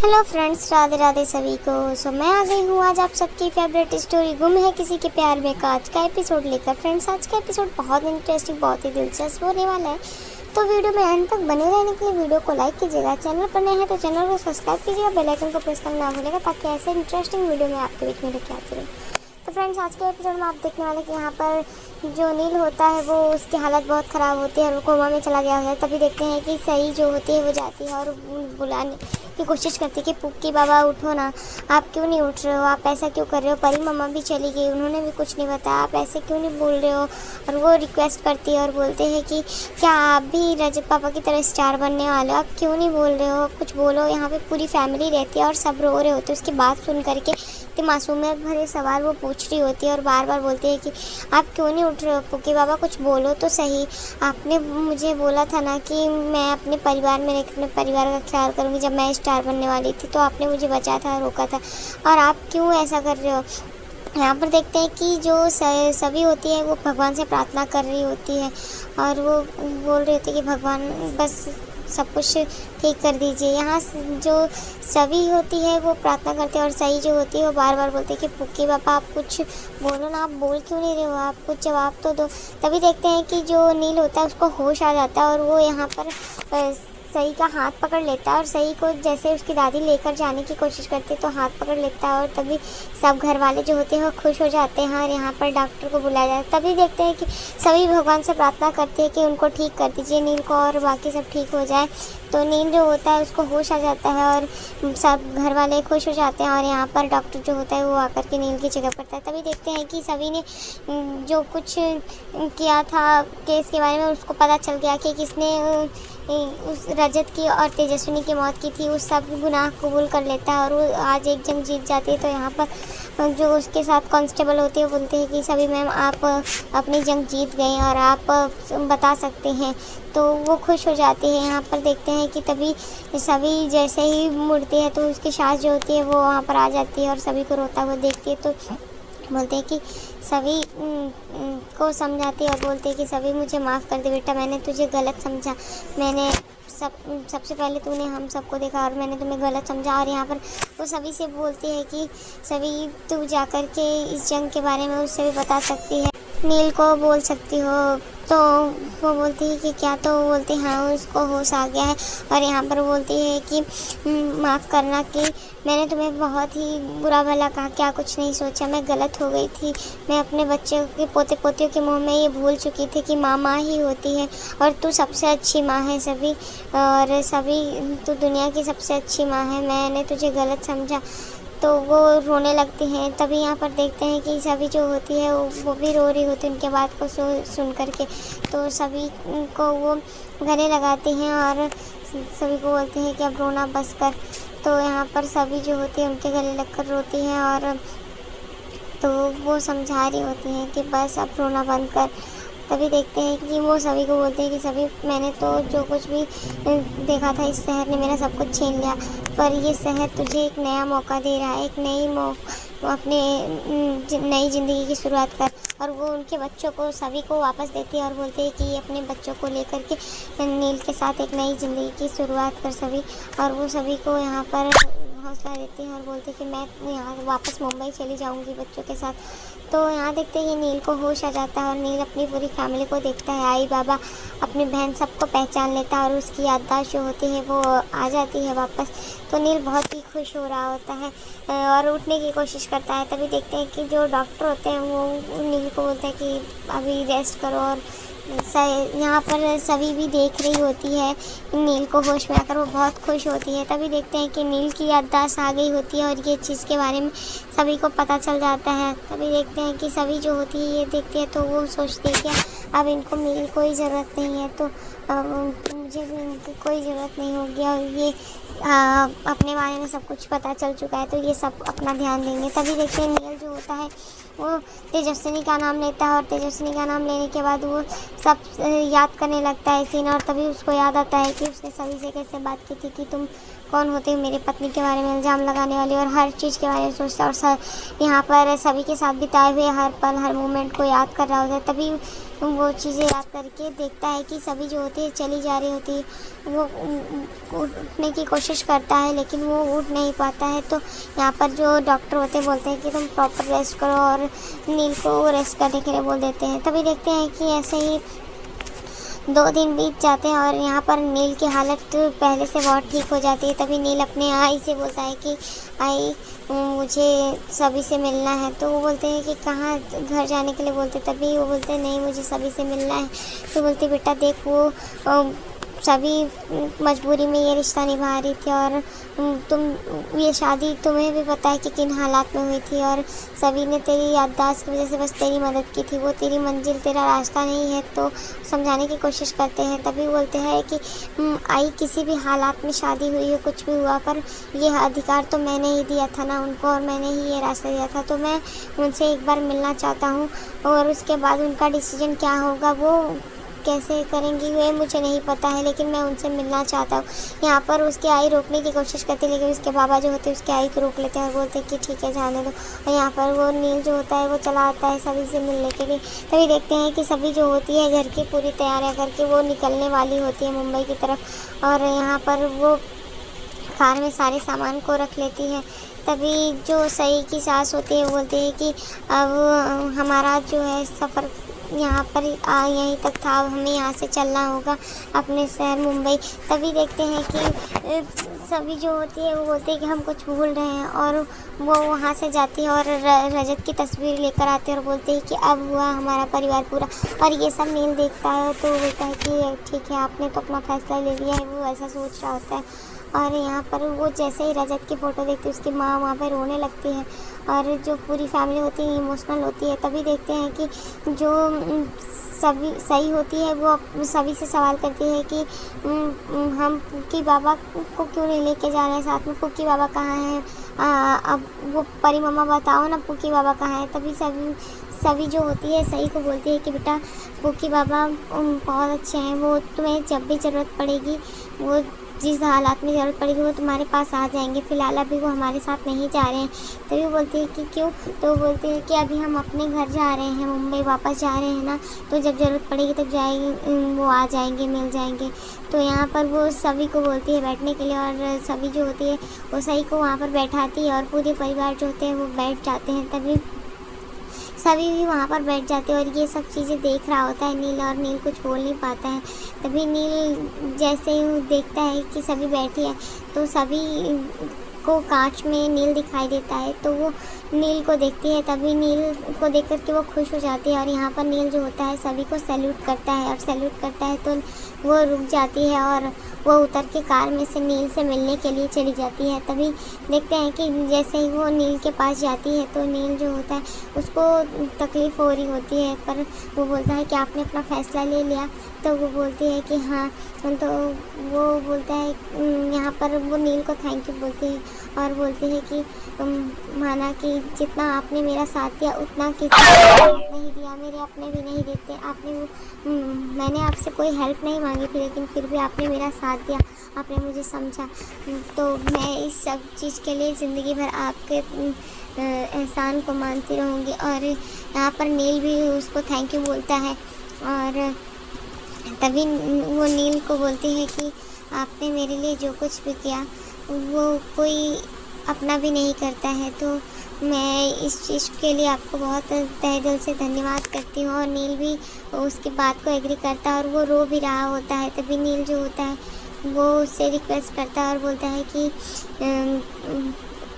Hello friends, Radhe Radhe सभी को। मैं आ गई हूँ आज आप सबकी फेवरेट स्टोरी गुम है किसी के प्यार में का आज का एपिसोड लेकर। फ्रेंड्स, आज का एपिसोड बहुत इंटरेस्टिंग, बहुत ही दिलचस्प होने वाला है, तो वीडियो में एंड तक बने रहने के लिए वीडियो को लाइक कीजिएगा। चैनल पर नए हैं तो चैनल को सब्सक्राइब कीजिएगा, बेल आइकन को प्रेस करना ना भूलिएगा ताकि ऐसे इंटरेस्टिंग वीडियो में आपके बीच में लेके आती रहे। तो फ्रेंड्स, आज के एपिसोड में आप देखने वाले कि यहाँ पर जो नील होता है वो उसकी हालत बहुत ख़राब होती है और वो कोमा में चला गया होता है। तभी देखते हैं कि सही जो होती है वो जाती है और बुलाने की कोशिश करती है कि पुक्की बाबा उठो ना, आप क्यों नहीं उठ रहे हो, आप ऐसा क्यों कर रहे हो। परी मम्मा भी चली गई, उन्होंने भी कुछ नहीं बताया, आप ऐसे क्यों नहीं बोल रहे हो। और वो रिक्वेस्ट करती है और बोलते हैं कि क्या आप भी रजत पापा की तरह स्टार बनने वाले हो, आप क्यों नहीं बोल रहे हो, कुछ बोलो। यहाँ पे पूरी फैमिली रहती है और सब रो रहे होते हैं। उसकी बात सुन करके इतने मासूमियत भरे सवाल वो पूछ रही होती है और बार बार बोलती है कि आप क्यों नहीं उठ रहे हो पुक्की बाबा, कुछ बोलो तो सही। आपने मुझे बोला था ना कि मैं अपने परिवार में रहकर अपने परिवार का ख्याल करूँगी, जब मैं स्टार बनने वाली थी तो आपने मुझे बचाया था, रोका था, और आप क्यों ऐसा कर रहे हो। यहाँ पर देखते हैं कि जो सभी होती है वो भगवान से प्रार्थना कर रही होती है और वो बोल रही होती है कि भगवान बस सब कुछ ठीक कर दीजिए। यहाँ जो सभी होती है वो प्रार्थना करती है और सही जो होती है वो बार बार बोलती है कि पुक्की बाबा आप कुछ बोलो ना, आप बोल क्यों नहीं रहे हो, आप कुछ जवाब तो दो। तभी देखते हैं कि जो नील होता है उसको होश आ जाता है और वो यहाँ पर सही का हाथ पकड़ लेता है और सही को जैसे उसकी दादी लेकर जाने की कोशिश करती है तो हाथ पकड़ लेता है और तभी सब घर वाले जो होते हैं वो खुश हो जाते हैं और यहाँ पर डॉक्टर को बुलाया जाता है। तभी देखते हैं कि सभी भगवान से प्रार्थना करते हैं कि उनको ठीक कर दीजिए नील को और बाकी सब ठीक हो जाए। तो नील जो होता है उसको होश आ जाता है और सब घर वाले खुश हो जाते हैं और यहाँ पर डॉक्टर जो होता है वो आकर के नील की जगह करता है। तभी देखते हैं कि सभी ने जो कुछ किया था केस के बारे में उसको पता चल गया कि किसने उस रजत की और तेजस्विनी की मौत की थी। उस सब गुनाह कबूल कर लेता है और वो आज एक जंग जीत जाती है। तो यहाँ पर जो उसके साथ कांस्टेबल होती है वो बोलते हैं कि सभी मैम आप अपनी जंग जीत गए और आप बता सकते हैं, तो वो खुश हो जाती है। यहाँ पर देखते हैं कि तभी सभी जैसे ही मुड़ती है तो उसकी सास जो होती है वो वहाँ पर आ जाती है और सभी को रोता हुआ देखती है। तो बोलते हैं कि सभी को समझाती है और बोलते हैं कि सभी मुझे माफ़ कर दे बेटा, मैंने तुझे गलत समझा, मैंने सबसे पहले तूने हम सबको देखा और मैंने तुम्हें गलत समझा। और यहाँ पर वो सभी से बोलती है कि सभी तू जा कर के इस जंग के बारे में उससे भी बता सकती है, नील को बोल सकती हो। तो वो बोलती है कि क्या, तो वो बोलती है हाँ उसको होश आ गया है। और यहाँ पर बोलती है कि माफ़ करना कि मैंने तुम्हें बहुत ही बुरा भला कहा, क्या कुछ नहीं सोचा, मैं गलत हो गई थी। मैं अपने बच्चों के पोते पोतियों के मुंह में ये भूल चुकी थी कि माँ माँ ही होती है और तू सबसे अच्छी माँ है सभी, और सभी तू दुनिया की सबसे अच्छी माँ है, मैंने तुझे गलत समझा। तो वो रोने लगती हैं। तभी यहाँ पर देखते हैं कि सभी जो होती है वो भी रो रही होती है उनके बात को सुन करके। तो सभी को वो गले लगाती हैं और सभी को बोलते हैं कि अब रोना बस कर। तो यहाँ पर सभी जो होती है उनके गले लगकर रोती हैं और तो वो समझा रही होती हैं कि बस अब रोना बंद कर। तभी देखते हैं कि वो सभी को बोलते हैं कि सभी मैंने तो जो कुछ भी देखा था इस शहर ने मेरा सब कुछ छीन लिया, पर ये शहर तुझे एक नया मौका दे रहा है, एक अपने नई ज़िंदगी की शुरुआत कर। और वो उनके बच्चों को सभी को वापस देती है और बोलते हैं कि अपने बच्चों को लेकर के नील के साथ एक नई ज़िंदगी की शुरुआत कर सभी। और वो सभी को यहाँ पर हौसला देती हैं और बोलते हैं कि मैं यहाँ वापस मुंबई चली जाऊँगी बच्चों के साथ। तो यहाँ देखते हैं नील को होश आ जाता है और नील अपनी पूरी फैमिली को देखता है, आई बाबा अपनी बहन सबको पहचान लेता है और उसकी याददाश्त जो होती है वो आ जाती है वापस। तो नील बहुत ही खुश हो रहा होता है और उठने की कोशिश करता है। तभी देखते हैं कि जो डॉक्टर होते हैं वो नील को बोलते हैं कि अभी रेस्ट करो। और यहाँ पर सभी भी देख रही होती है नील को होश में आकर, वो बहुत खुश होती है। तभी देखते हैं कि नील की याददाश्त आ गई होती है और ये चीज़ के बारे में सभी को पता चल जाता है। तभी देखते हैं कि सभी जो होती है ये देखती है तो वो सोचती है कि अब इनको मेरी कोई ज़रूरत नहीं है, तो मुझे भी इनकी कोई ज़रूरत नहीं होगी और ये अपने बारे में सब कुछ पता चल चुका है तो ये सब अपना ध्यान देंगे। तभी देखते हैं नील जो होता है वो तेजस्विनी का नाम लेता है और तेजस्विनी का नाम लेने के बाद वो सब याद करने लगता है सीन। और तभी उसको याद आता है कि उसने सभी से कैसे बात की थी कि तुमको कौन होते हैं मेरे पत्नी के बारे में इल्ज़ाम लगाने वाले, और हर चीज़ के बारे में सोचता है और यहाँ पर सभी के साथ बिताए हुए हर पल हर मोमेंट को याद कर रहा होता है। तभी वो चीज़ें याद करके देखता है कि सभी जो होती है चली जा रही होती है, वो उठने की कोशिश करता है लेकिन वो उठ नहीं पाता है। तो यहाँ पर जो डॉक्टर होते हैं बोलते हैं कि तुम प्रॉपर रेस्ट करो और नील को रेस्ट करने के लिए बोल देते हैं। तभी देखते हैं कि ऐसे ही 2 दिन बीत जाते हैं और यहाँ पर नील की हालत पहले से बहुत ठीक हो जाती है। तभी नील अपने आई से बोलता है कि आई मुझे सभी से मिलना है। तो वो बोलते हैं कि कहाँ, घर जाने के लिए बोलते। तभी वो बोलते हैं नहीं मुझे सभी से मिलना है। तो बोलती बेटा देख वो सभी मजबूरी में ये रिश्ता निभा रही थी और तुम ये शादी तुम्हें भी पता है कि किन हालात में हुई थी, और सभी ने तेरी याददाश्त की वजह से बस तेरी मदद की थी। वो तेरी मंजिल तेरा रास्ता नहीं है। तो समझाने की कोशिश करते हैं। तभी बोलते हैं कि आई किसी भी हालात में शादी हुई हो कुछ भी हुआ, पर ये अधिकार तो मैंने ही दिया था ना उनको, और मैंने ही ये रास्ता दिया था। तो मैं उनसे एक बार मिलना चाहता हूँ और उसके बाद उनका डिसीजन क्या होगा वो कैसे करेंगी वे मुझे नहीं पता है, लेकिन मैं उनसे मिलना चाहता हूँ। यहाँ पर उसकी आई रोकने की कोशिश करती है लेकिन उसके बाबा जो होते हैं उसकी आई को रोक लेते हैं और बोलते हैं कि ठीक है जाने दो। और यहाँ पर वो नील जो होता है वो चला आता है सभी से मिलने के लिए। तभी देखते हैं कि सभी जो होती है घर की पूरी तैयारियाँ करके वो निकलने वाली होती है मुंबई की तरफ, और यहाँ पर वो कार में सारे सामान को रख लेती है। तभी जो सई की सास होती है वो बोलती है कि अब हमारा जो है सफ़र यहाँ पर यहीं तक था, अब हमें यहाँ से चलना होगा अपने शहर मुंबई। तभी देखते हैं कि सभी जो होती है वो बोलते हैं कि हम कुछ भूल रहे हैं, और वो वहाँ से जाती है और रजत की तस्वीर लेकर आते हैं और बोलते हैं कि अब हुआ हमारा परिवार पूरा। और ये सब नील देखता है तो बोलता है कि ठीक है आपने तो अपना फैसला ले लिया है, वो ऐसा सोच रहा होता है। और यहाँ पर वो जैसे ही रजत की फ़ोटो देखती है उसकी माँ वहाँ पर रोने लगती है और जो पूरी फैमिली होती है इमोशनल होती है। तभी देखते हैं कि जो सभी सही होती है वो सभी से सवाल करती है कि हम पुक्की बाबा को क्यों नहीं लेके जा रहे हैं साथ में, पुक्की बाबा कहाँ हैं, अब वो परी मम्मा बताओ ना पुक्की बाबा कहाँ है। तभी सभी जो होती है सही को बोलती है कि बेटा पुक्की बाबा बहुत अच्छे हैं, वो तुम्हें जब भी ज़रूरत पड़ेगी, वो जिस हालात में ज़रूरत पड़ेगी वो तुम्हारे पास आ जाएंगे, फ़िलहाल अभी वो हमारे साथ नहीं जा रहे हैं। तभी वो बोलती है कि क्यों, तो बोलते हैं कि अभी हम अपने घर जा रहे हैं, मुंबई वापस जा रहे हैं ना, तो जब ज़रूरत पड़ेगी तब जाएंगे, वो आ जाएंगे, मिल जाएंगे। तो यहाँ पर वो सभी को बोलती है बैठने के लिए और सभी जो होती है वो सही को वहाँ पर बैठाती है और पूरे परिवार जो होते हैं वो बैठ जाते हैं। तभी सभी भी वहाँ पर बैठ जाते हैं और ये सब चीज़ें देख रहा होता है नील, और नील कुछ बोल नहीं पाता है। तभी नील जैसे ही देखता है कि सभी बैठी है तो सभी को कांच में नील दिखाई देता है, तो वो नील को देखती है। तभी नील को देख कर के वो खुश हो जाती है और यहाँ पर नील जो होता है सभी को सैल्यूट करता है, और सैल्यूट करता है तो वो रुक जाती है और वो उतर के कार में से नील से मिलने के लिए चली जाती है। तभी देखते हैं कि जैसे ही वो नील के पास जाती है तो नील जो होता है उसको तकलीफ़ हो रही होती है, पर वो बोलता है कि आपने अपना फ़ैसला ले लिया। तो वो बोलती है कि हाँ, तो वो बोलता है यहाँ पर वो नील को थैंक यू बोलती है और बोलती है कि माना कि जितना आपने मेरा साथ दिया उतना किसी ने नहीं दिया, मेरे अपने भी नहीं देते। मैंने आपसे कोई हेल्प नहीं मांगी थी लेकिन फिर भी आपने मेरा साथ दिया, आपने मुझे समझा, तो मैं इस सब चीज़ के लिए ज़िंदगी भर आपके एहसान को मानती रहूँगी। और यहाँ पर नील भी उसको थैंक यू बोलता है और तभी वो नील को बोलती है कि आपने मेरे लिए जो कुछ भी किया वो कोई अपना भी नहीं करता है, तो मैं इस चीज़ के लिए आपको बहुत तहे दिल से धन्यवाद करती हूँ। और नील भी उसकी बात को एग्री करता है और वो रो भी रहा होता है। तभी नील जो होता है वो उससे रिक्वेस्ट करता है और बोलता है कि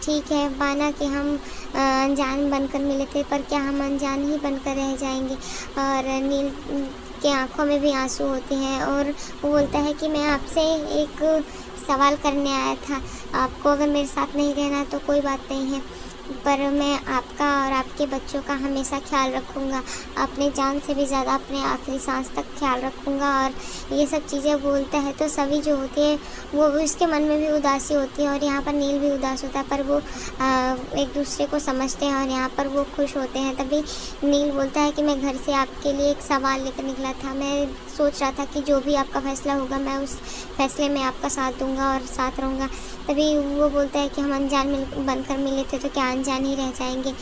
ठीक है माना कि हम अनजान बनकर मिले थे, पर क्या हम अनजान ही बनकर रह जाएंगे। और नील के आंखों में भी आंसू होते हैं और वो बोलता है कि मैं आपसे एक सवाल करने आया था, आपको अगर मेरे साथ नहीं रहना तो कोई बात नहीं है, पर मैं आपका और आपके बच्चों का हमेशा ख्याल रखूँगा, अपने जान से भी ज़्यादा अपने आखिरी सांस तक ख्याल रखूँगा। और ये सब चीज़ें बोलता है तो सभी जो होती है वो उसके मन में भी उदासी होती है और यहाँ पर नील भी उदास होता है, पर वो एक दूसरे को समझते हैं और यहाँ पर वो खुश होते हैं। तभी नील बोलता है कि मैं घर से आपके लिए एक सवाल लेकर निकला था, मैं सोच रहा था कि जो भी आपका फ़ैसला होगा मैं उस फैसले में आपका साथ दूंगा और साथ रहूँगा। तभी वो बोलता है कि हम अनजान बनकर मिले थे तो क्या अनजान ही रह जाएंगे।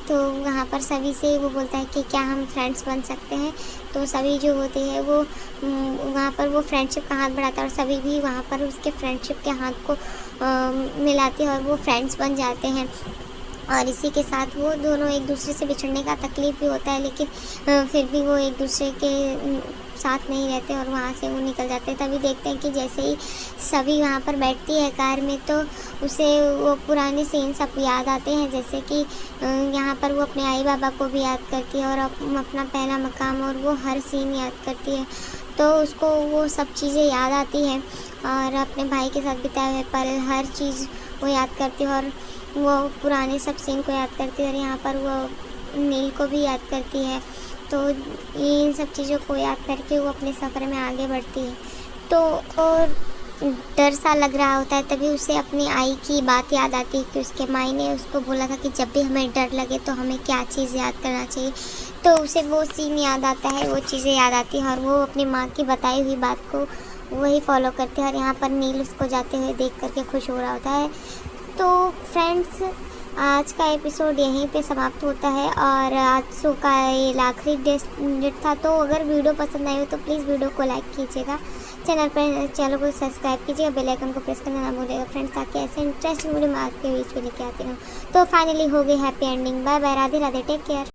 तो वहाँ पर सभी से वो बोलता है कि क्या हम फ्रेंड्स बन सकते हैं। तो सभी जो होते हैं वो वहाँ पर वो फ्रेंडशिप का हाथ बढ़ाता है और सभी भी वहाँ पर उसके फ्रेंडशिप के हाथ को मिलाते हैं और वो फ्रेंड्स बन जाते हैं। और इसी के साथ वो दोनों एक दूसरे से बिछड़ने का तकलीफ़ भी होता है, लेकिन फिर भी वो एक दूसरे के साथ नहीं रहते और वहाँ से वो निकल जाते हैं। तभी देखते हैं कि जैसे ही सभी वहाँ पर बैठती है कार में तो उसे वो पुराने सीन सब याद आते हैं, जैसे कि यहाँ पर वो अपने आई बाबा को भी याद करती है और अपना पहला मकाम और वो हर सीन याद करती है। तो उसको वो सब चीज़ें याद आती हैं और अपने भाई के साथ बिताए हुए पल हर चीज़ वो याद करती है और वो पुराने सब सीन को याद करती है और यहाँ पर वो नील को भी याद करती है। तो इन सब चीज़ों को याद करके वो अपने सफ़र में आगे बढ़ती है। तो और डर सा लग रहा होता है, तभी उसे अपनी आई की बात याद आती है कि उसके माई ने उसको बोला था कि जब भी हमें डर लगे तो हमें क्या चीज़ याद करना चाहिए। तो उसे वो सीन याद आता है, वो चीज़ें याद आती हैं और वो अपनी माँ की बताई हुई बात को वही फॉलो करते हैं। और यहाँ पर नील उसको जाते हुए देख करके खुश हो रहा होता है। तो फ्रेंड्स, आज का एपिसोड यहीं पे समाप्त होता है और आज शो का ये आखिरी डेट था। तो अगर वीडियो पसंद आई हो तो प्लीज़ वीडियो को लाइक कीजिएगा, चैनल को सब्सक्राइब कीजिएगा, बेल आइकन को प्रेस करना ना भूलिएगा फ्रेंड्स, ताकि ऐसे इंटरेस्टिंग वीडियो मैं आपके बीच में लेके आती रहूँ। तो फाइनली हो गई happy ending. Bye bye, Radhe Radhe, take care.